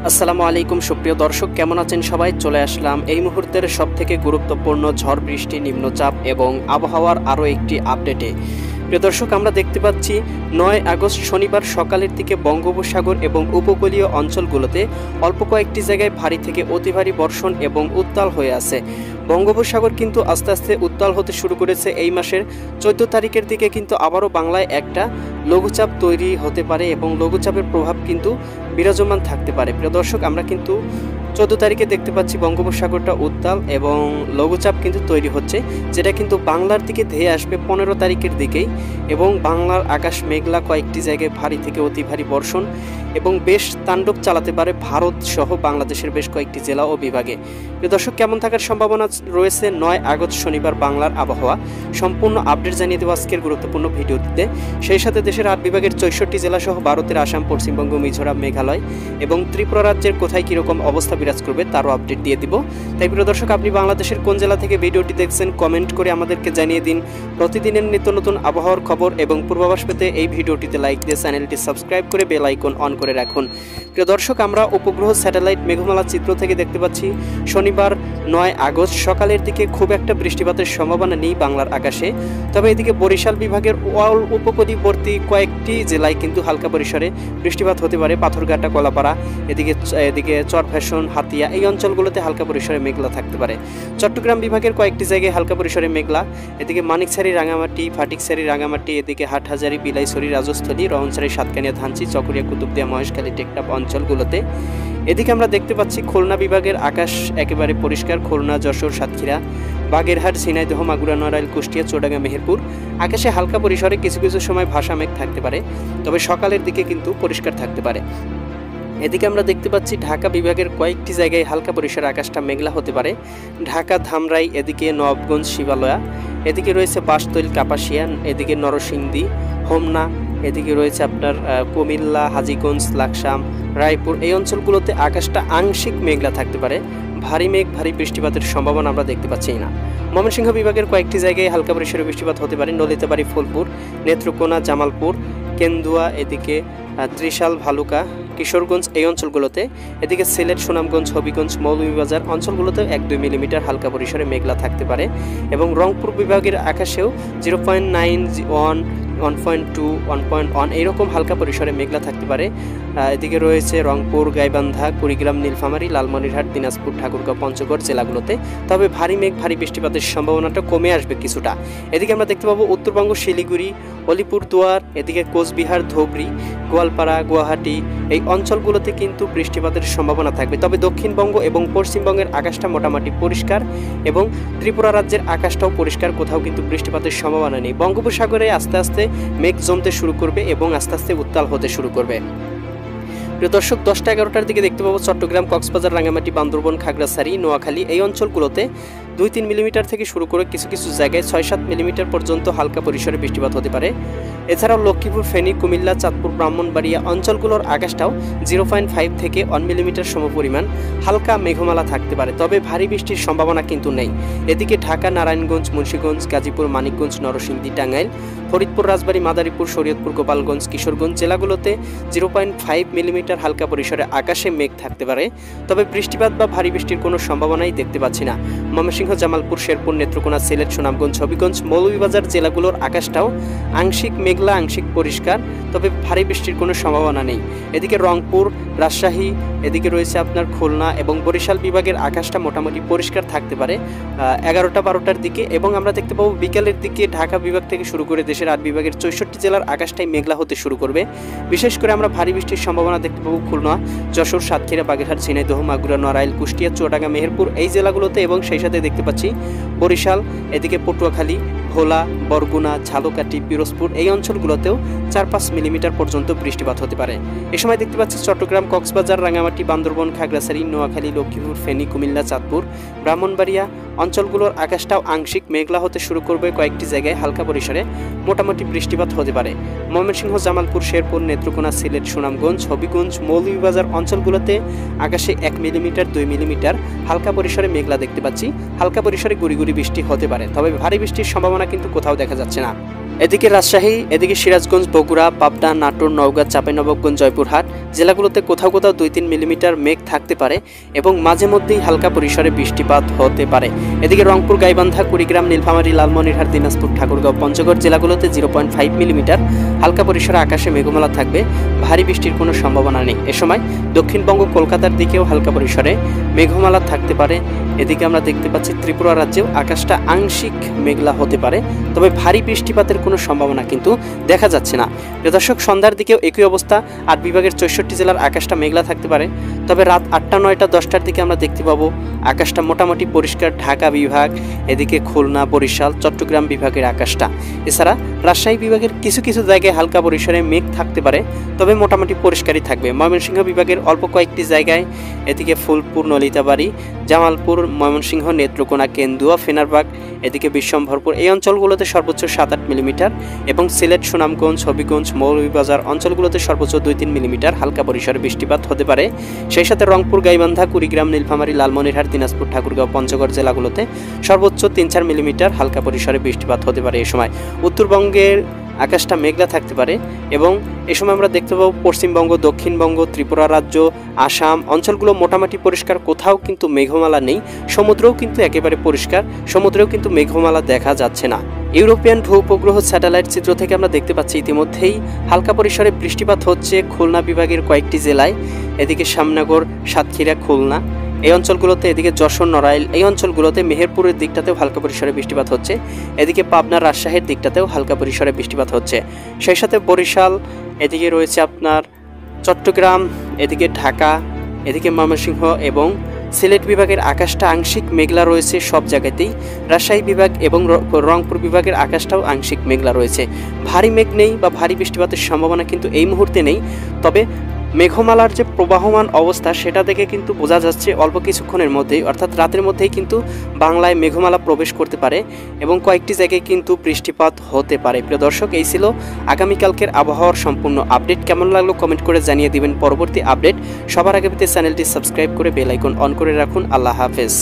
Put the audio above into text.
আসসালামু আলাইকুম সুপ্রিয় দর্শক, কেমন আছেন সবাই? চলে আসলাম এই মুহূর্তের সবথেকে গুরুত্বপূর্ণ ঝড় বৃষ্টি, নিম্নচাপ এবং আবহাওয়ার আরও একটি আপডেটে। প্রিয় দর্শক, আমরা দেখতে পাচ্ছি 9 আগস্ট শনিবার সকালের দিকে বঙ্গোপসাগর এবং উপকূলীয় অঞ্চলগুলোতে অল্প কয়েকটি জায়গায় ভারী থেকে অতি ভারী বর্ষণ এবং উত্তাল হয়ে আছে। বঙ্গোপসাগর কিন্তু আস্তে আস্তে উত্তাল হতে শুরু করেছে। এই মাসের 14 তারিখের দিকে কিন্তু আবারও বাংলায় একটা লঘুচাপ তৈরি হতে পারে এবং লঘুচাপের প্রভাব কিন্তু বিরাজমান থাকতে পারে। প্রিয় দর্শক, আমরা কিন্তু 14 তারিখে দেখতে পাচ্ছি বঙ্গোপসাগরটা উত্তাল এবং লঘুচাপ কিন্তু তৈরি হচ্ছে, যেটা কিন্তু বাংলার দিকে ধেয়ে আসবে 15 তারিখের দিকেই। এবং বাংলার আকাশ মেঘলা, কয়েকটি জায়গায় ভারী থেকে অতি ভারী বর্ষণ এবং বেশ তাণ্ডব চালাতে পারে ভারত সহ বাংলাদেশের বেশ কয়েকটি জেলা ও বিভাগে। প্রিয় দর্শক, কেমন থাকার সম্ভাবনা রয়েছে 9 আগস্ট শনিবার বাংলার আবহাওয়া সম্পূর্ণ আপডেট জানিয়ে দেবো আজকের গুরুত্বপূর্ণ ভিডিওটিতে। সেই সাথে দেশের 8 বিভাগের 64 জেলা সহ ভারতের আসাম, পশ্চিমবঙ্গ, মিজোরাম, মেঘালয় এবং ত্রিপুরা রাজ্যের কোথায় কীরকম অবস্থা বিরাজ করবে তারও আপডেট দিয়ে দিব। তাই প্রিয় দর্শক, আপনি বাংলাদেশের কোন জেলা থেকে ভিডিওটি দেখছেন কমেন্ট করে আমাদেরকে জানিয়ে দিন। প্রতিদিনের নিত্য নতুন আবহাওয়ার খবর এবং পূর্বাভাস পেতে এই ভিডিওটিতে লাইক দিয়ে চ্যানেলটি সাবস্ক্রাইব করে বেল আইকন অন করে রাখুন। প্রিয় দর্শক, আমরা উপগ্রহ স্যাটেলাইট মেঘমালা চিত্র থেকে দেখতে পাচ্ছি শনিবার 9 আগস্ট সকালের দিকে খুব একটা বৃষ্টিপাতের সম্ভাবনা নেই বাংলার আকাশে। তবে এদিকে বরিশাল বিভাগের উপকূলবর্তী কয়েকটি জেলায় কিন্তু হালকা পরিসরে বৃষ্টিপাত হতে পারে। পাথরঘাটা, কলাপাড়া, এদিকে চরফ্যাশন, হাতিয়া এই অঞ্চলগুলোতে হালকা পরিসরে মেঘলা থাকতে পারে। চট্টগ্রাম বিভাগের কয়েকটি জায়গায় হালকা পরিসরে মেঘলা। এদিকে মানিকছড়ি, রাঙামাটি, ফাটিকছড়ি, রাঙামাটি, এদিকে হাটহাজারি, বিলাইছড়ি, রাজস্থলী, রহনছড়ি, সাতকানিয়া, ধানচি, চকরিয়া, কুতুবদিয়া, মহেশখালী, টেকনাফ অঞ্চলগুলোতে। এদিকে আমরা দেখতে পাচ্ছি খুলনা বিভাগের আকাশ একেবারে পরিষ্কার। খুলনা, যশোর, সাতক্ষীরা, বাগেরহাট, ঝিনাইদহ, মাগুরা, নড়াইল, কুষ্টিয়া, চুয়াডাঙ্গা, মেহেরপুর আকাশে হালকা পরিসরে কিছু কিছু সময় ভাসা মেঘ থাকতে পারে, তবে সকালের দিকে কিন্তু পরিষ্কার থাকতে পারে। এদিকে আমরা দেখতে পাচ্ছি ঢাকা বিভাগের কয়েকটি জায়গায় হালকা পরিসরে আকাশটা মেঘলা হতে পারে। ঢাকা, ধামরাই, এদিকে নবাবগঞ্জ, শিবালয়া, এদিকে রয়েছে বাসতৈল, কাপাসিয়া, এদিকে নরসিংদী, হোমনা, এদিকে রয়েছে আপনার কুমিল্লা, হাজীগঞ্জ, লাকসাম, রায়পুর এই অঞ্চলগুলোতে আকাশটা আংশিক মেঘলা থাকতে পারে। ভারী মেঘ, ভারী বৃষ্টিপাতের সম্ভাবনা আমরা দেখতে পাচ্ছি না। ময়মনসিংহ বিভাগের কয়েকটি জায়গায় হালকা পরিসরে বৃষ্টিপাত হতে পারে। নলিতাবাড়ি, ফুলপুর, নেত্রকোনা, জামালপুর, কেন্দুয়া, এদিকে ত্রিশাল, ভালুকা, কিশোরগঞ্জ এই অঞ্চলগুলোতে। এদিকে সিলেট, সুনামগঞ্জ, হবিগঞ্জ, মৌলভীবাজার অঞ্চলগুলোতে 1-2 মিলিমিটার হালকা পরিসরে মেঘলা থাকতে পারে। এবং রংপুর বিভাগের আকাশেও 0.9, 1.2, 1.1 এইরকম হালকা পরিসরে মেঘলা থাকতে পারে। এদিকে রয়েছে রংপুর, গাইবান্ধা, কুড়িগ্রাম, নীলফামারী, লালমনিরহাট, দিনাজপুর, ঠাকুরগাঁও, পঞ্চগড় জেলাগুলোতে। তবে ভারী মেঘ, ভারী বৃষ্টিপাতের সম্ভাবনাটা কমে আসবে কিছুটা। এদিকে আমরা দেখতে পাবো উত্তরবঙ্গ, শিলিগুড়ি, অলিপুরদুয়ার, এদিকে কোচবিহার, ধুবড়ী, গোয়ালপাড়া, গুয়াহাটি এই অঞ্চলগুলোতে কিন্তু বৃষ্টিপাতের সম্ভাবনা থাকবে। তবে দক্ষিণবঙ্গ এবং পশ্চিমবঙ্গের আকাশটা মোটামুটি পরিষ্কার এবং ত্রিপুরা রাজ্যের আকাশটাও পরিষ্কার, কোথাও কিন্তু বৃষ্টিপাতের সম্ভাবনা নেই। বঙ্গোপসাগরে আস্তে আস্তে মেঘ জমতে শুরু করবে এবং আস্তে আস্তে উত্তাল হতে শুরু করবে। প্রিয় দর্শক, 10টা-11টার দিকে দেখতে পাবো চট্টগ্রাম, কক্সবাজার, রাঙামাটি, বান্দরবন, খাগড়াছড়ি, নোয়াখালী এই অঞ্চলগুলোতে 2-3 মিলিমিটার থেকে শুরু করে কিছু কিছু জায়গায় 6-7 মিলিমিটার পর্যন্ত হালকা পরিসরে বৃষ্টিপাত হতে পারে। এছাড়াও লক্ষ্মীপুর, ফেনী, কুমিল্লা, চাঁদপুর, ব্রাহ্মণবাড়িয়া অঞ্চলগুলোর আকাশটাও 0.5 থেকে 1 মিলিমিটার সমপরিমাণ হালকা মেঘমালা থাকতে পারে, তবে ভারী বৃষ্টির সম্ভাবনা কিন্তু নেই। এদিকে ঢাকা, নারায়ণগঞ্জ, মুন্সিগঞ্জ, গাজীপুর, মানিকগঞ্জ, নরসিংদী, টাঙ্গাইল, ফরিদপুর, রাজবাড়ী, মাদারীপুর, শরীয়তপুর, গোপালগঞ্জ, কিশোরগঞ্জ জেলাগুলোতে 0.5 মিলিমিটার হালকা পরিসরে আকাশে মেঘ থাকতে পারে, তবে বৃষ্টিপাত বা ভারী বৃষ্টির কোনো সম্ভাবনাই দেখতে পাচ্ছি না। ময়মনসিংহ, জামালপুর, শেরপুর, নেত্রকোনা, সিলেট, সুনামগঞ্জ, হবিগঞ্জ, মৌলভীবাজার জেলাগুলোর আকাশটাও আংশিক মেঘলা, আংশিক পরিষ্কার, তবে ভারী বৃষ্টির কোনো সম্ভাবনা নেই। এদিকে রংপুর, রাজশাহী, এদিকে রয়েছে আপনার খুলনা এবং বরিশাল বিভাগের আকাশটা মোটামুটি পরিষ্কার থাকতে পারে 11টা-12টার দিকে। এবং আমরা দেখতে পাবো বিকালের দিকে ঢাকা বিভাগ থেকে শুরু করে দেশের 8 বিভাগের 64 জেলার আকাশটাই মেঘলা হতে শুরু করবে। বিশেষ করে আমরা ভারী বৃষ্টির সম্ভাবনা দেখতে পাবো খুলনা, যশোর, সাতক্ষীরা, বাগেরহাট, ঝিনাইদহ, মাগুরা, নড়াইল, কুষ্টিয়া, চুয়াডাঙ্গা, মেহেরপুর এই জেলাগুলোতে। এবং সেই সাথে দেখতে পাচ্ছি বরিশাল, এদিকে পটুয়াখালী, ভোলা, বরগুনা, ঝালকাঠি, পিরোজপুর এই অঞ্চলগুলোতেও 4-5 মিলিমিটার পর্যন্ত বৃষ্টিপাত হতে পারে। এ সময় দেখতে পাচ্ছি চট্টগ্রাম, কক্সবাজার, রাঙামাটি, বান্দরবন, খাগড়াছড়ি, নোয়াখালী, লক্ষ্মীপুর, ফেনী, কুমিল্লা, চাঁদপুর, ব্রাহ্মণবাড়িয়া অঞ্চলগুলোর আকাশটাও আংশিক মেঘলা হতে শুরু করবে। কয়েকটি জায়গায় হালকা পরিসরে মোটামুটি বৃষ্টিপাত হতে পারে। ময়মনসিংহ, জামালপুর, শেরপুর, নেত্রকোনা, সিলেট, সুনামগঞ্জ, হবিগঞ্জ, মৌলভীবাজার অঞ্চলগুলোতে আকাশে 1 মিলিমিটার 2 মিলিমিটার হালকা পরিসরে মেঘলা দেখতে পাচ্ছি। হালকা পরিসরে গুড়ি গুড়ি বৃষ্টি হতে পারে, তবে ভারী বৃষ্টির সম্ভাবনা কিন্তু কোথাও দেখা যাচ্ছে না। এদিকে রাজশাহী, এদিকে সিরাজগঞ্জ, বগুড়া, পাবনা, নাটোর, নওগাঁ, চাঁপাইনবাবগঞ্জ, জয়পুরহাট জেলাগুলোতে কোথাও কোথাও 2-3 মিলিমিটার মেঘ থাকতে পারে এবং মাঝে মধ্যেই হালকা পরিসরে বৃষ্টিপাত হতে পারে। এদিকে রংপুর, গাইবান্ধা, কুড়িগ্রাম, নীলফামারী, লালমনিরহাট, দিনাজপুর, ঠাকুরগাঁও, পঞ্চগড় জেলাগুলোতে 0.5 মিলিমিটার হালকা পরিসরে আকাশে মেঘমালা থাকবে, ভারী বৃষ্টির কোনো সম্ভাবনা নেই। এ সময় দক্ষিণবঙ্গ, কলকাতার দিকেও হালকা পরিসরে মেঘমালা থাকতে পারে। এদিকে আমরা দেখতে পাচ্ছি ত্রিপুরা রাজ্যেও আকাশটা আংশিক মেঘলা হতে পারে, তবে ভারী বৃষ্টিপাতের কোনো সম্ভাবনা কিন্তু দেখা যাচ্ছে না। প্রিয় দর্শক, সন্ধ্যার দিকেও একই অবস্থা, 8 বিভাগের 64 জেলার আকাশটা মেঘলা থাকতে পারে, তবে রাত 8টা, 9টা, 10টার দিকে আমরা দেখতে পাবো আকাশটা মোটামুটি পরিষ্কার। ঢাকা বিভাগ, এদিকে খুলনা, বরিশাল, চট্টগ্রাম বিভাগের আকাশটা, এছাড়া রাজশাহী বিভাগের কিছু কিছু জায়গায় হালকা পরিসরে মেঘ থাকতে পারে, তবে মোটামুটি পরিষ্কারই থাকবে। ময়মনসিংহ বিভাগের অল্প কয়েকটি জায়গায়, এদিকে ফুলপুর, নলিতাবাড়ি, জামালপুর, ময়মনসিংহ, নেত্রকোনা, কেন্দুয়া, ফেনারবাগ, এদিকে বিশ্বম্ভরপুর, এই অঞ্চলগুলোতে সর্বোচ্চ 7-8 মিলিমিটার এবং সিলেট, সুনামগঞ্জ, হবিগঞ্জ, মৌলভীবাজার অঞ্চলগুলোতে সর্বোচ্চ 2-3 মিলিমিটার হালকা পরিসরে বৃষ্টিপাত হতে পারে। সেই সাথে রংপুর, গাইবান্ধা, কুড়িগ্রাম, নীলফামারী, লালমনিরহাট, দিনাজপুর, ঠাকুরগাঁও, পঞ্চগড় জেলাগুলোতে সর্বোচ্চ 3-4 মিলিমিটার হালকা পরিসরে বৃষ্টিপাত হতে পারে। এই সময় উত্তরবঙ্গের আকাশটা মেঘলা থাকতে পারে এবং এই সময় আমরা দেখতে পাবো পশ্চিমবঙ্গ, দক্ষিণবঙ্গ, ত্রিপুরা রাজ্য, আসাম অঞ্চলগুলো মোটামুটি পরিষ্কার, কোথাও কিন্তু মেঘমালা নেই। সমুদ্রও কিন্তু একেবারে পরিষ্কার, সমুদ্রেও কিন্তু মেঘমালা দেখা যাচ্ছে না। ইউরোপিয়ান ভূ-উপগ্রহ স্যাটেলাইট চিত্র থেকে আমরা দেখতে পাচ্ছি ইতিমধ্যেই হালকা পরিসরে বৃষ্টিপাত হচ্ছে খুলনা বিভাগের কয়েকটি জেলায়, এদিকে শ্যামনগর, সাতক্ষীরা, খুলনা এই অঞ্চলগুলোতে, এদিকে যশোর, নড়াইল এই অঞ্চলগুলোতে, মেহেরপুরের দিকটাতেও হালকা পরিসরে বৃষ্টিপাত হচ্ছে, এদিকে পাবনা, রাজশাহীর দিকটাতেও হালকা পরিসরে বৃষ্টিপাত হচ্ছে। সেই সাথে বরিশাল, এদিকে রয়েছে আপনার চট্টগ্রাম, এদিকে ঢাকা, এদিকে ময়মনসিংহ এবং সিলেট বিভাগের আকাশটা আংশিক মেঘলা রয়েছে সব জায়গাতেই। রাজশাহী বিভাগ এবং রংপুর বিভাগের আকাশটাও আংশিক মেঘলা রয়েছে। ভারী মেঘ নেই বা ভারী বৃষ্টিপাতের সম্ভাবনা কিন্তু এই মুহূর্তে নেই, তবে মেঘমালার যে প্রবাহমান অবস্থা সেটা দেখে কিন্তু বোঝা যাচ্ছে অল্প কিছুক্ষণের মধ্যেই, অর্থাৎ রাতের মধ্যেই কিন্তু বাংলায় মেঘমালা প্রবেশ করতে পারে এবং কয়েকটি জায়গায় কিন্তু বৃষ্টিপাত হতে পারে। প্রিয় দর্শক, এই ছিল আগামীকালকের আবহাওয়ার সম্পূর্ণ আপডেট। কেমন লাগলো কমেন্ট করে জানিয়ে দিবেন। পরবর্তী আপডেট সবার আগে পেতে চ্যানেলটি সাবস্ক্রাইব করে বেল আইকন অন করে রাখুন। আল্লাহ হাফেজ।